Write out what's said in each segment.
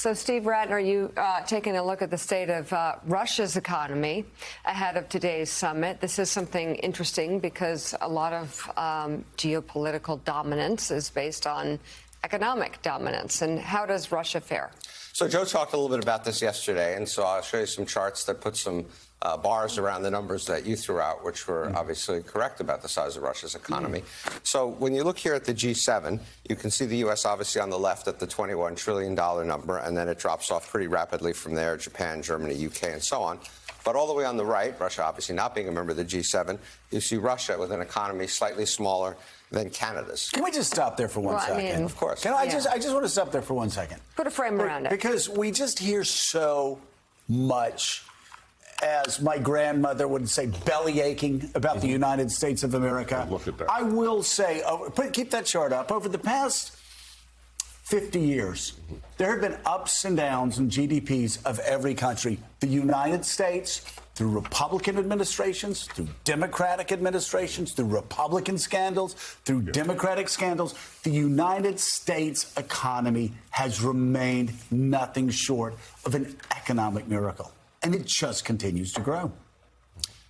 So, Steve Ratner, you taking a look at the state of Russia's economy ahead of today's summit. This is something interesting because a lot of geopolitical dominance is based on economic dominance. And how does Russia fare? So Joe talked a little bit about this yesterday, and so I'll show you some charts that put some bars around the numbers that you threw out, which were obviously correct about the size of Russia's economy. So when you look here at the G7, you can see the U.S. obviously on the left at the $21 trillion number, and then it drops off pretty rapidly from there, Japan, Germany, UK, and so on. But all the way on the right, Russia obviously not being a member of the G7, you see Russia with an economy slightly smaller than Canada's. Can we just stop there for one second? I mean, of course. I just want to stop there for 1 second. Put a frame around it. Because we just hear so much, as my grandmother would say, belly aching about the United States of America. Look at that. I will say, keep that chart up. Over the past 50 years, there have been ups and downs in GDPs of every country. The United States, through Republican administrations, through Democratic administrations, through Republican scandals, through Democratic scandals, the United States economy has remained nothing short of an economic miracle. And it just continues to grow.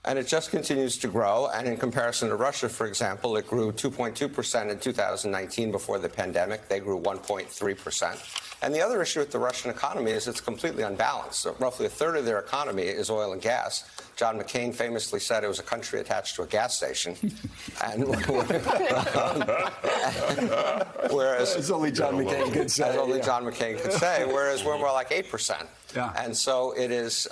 And it just continues to grow. And in comparison to Russia, for example, it grew 2.2% in 2019 before the pandemic. They grew 1.3%. And the other issue with the Russian economy is it's completely unbalanced. So roughly a third of their economy is oil and gas. John McCain famously said it was a country attached to a gas station. And whereas As only John McCain could say. As only John McCain could say, whereas we're more like 8%. Yeah. And so it is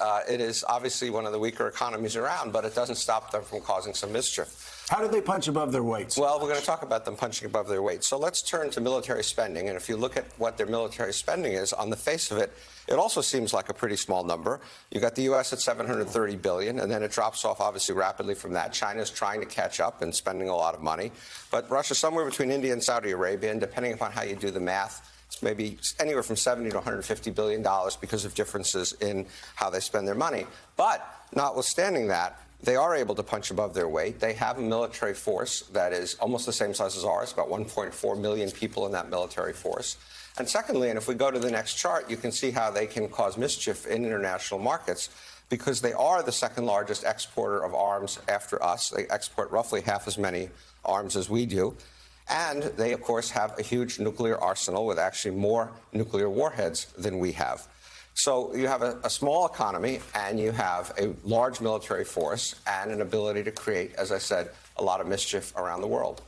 obviously one of the weaker economies around, but it doesn't stop them from causing some mischief. How do they punch above their weights? Well, we're going to talk about them punching above their weight. So let's turn to military spending. And if you look at what their military spending is, on the face of it, it also seems like a pretty small number. You got the U.S. at $730 billion, and then it drops off obviously rapidly from that. China's trying to catch up and spending a lot of money. But Russia, somewhere between India and Saudi Arabia, and depending upon how you do the math, it's maybe anywhere from $70 to $150 billion because of differences in how they spend their money. But notwithstanding that, they are able to punch above their weight. They have a military force that is almost the same size as ours, about 1.4 million people in that military force. And secondly, and if we go to the next chart, you can see how they can cause mischief in international markets because they are the second largest exporter of arms after us. They export roughly half as many arms as we do. And they, of course, have a huge nuclear arsenal with actually more nuclear warheads than we have. So you have a small economy and you have a large military force and an ability to create, as I said, a lot of mischief around the world.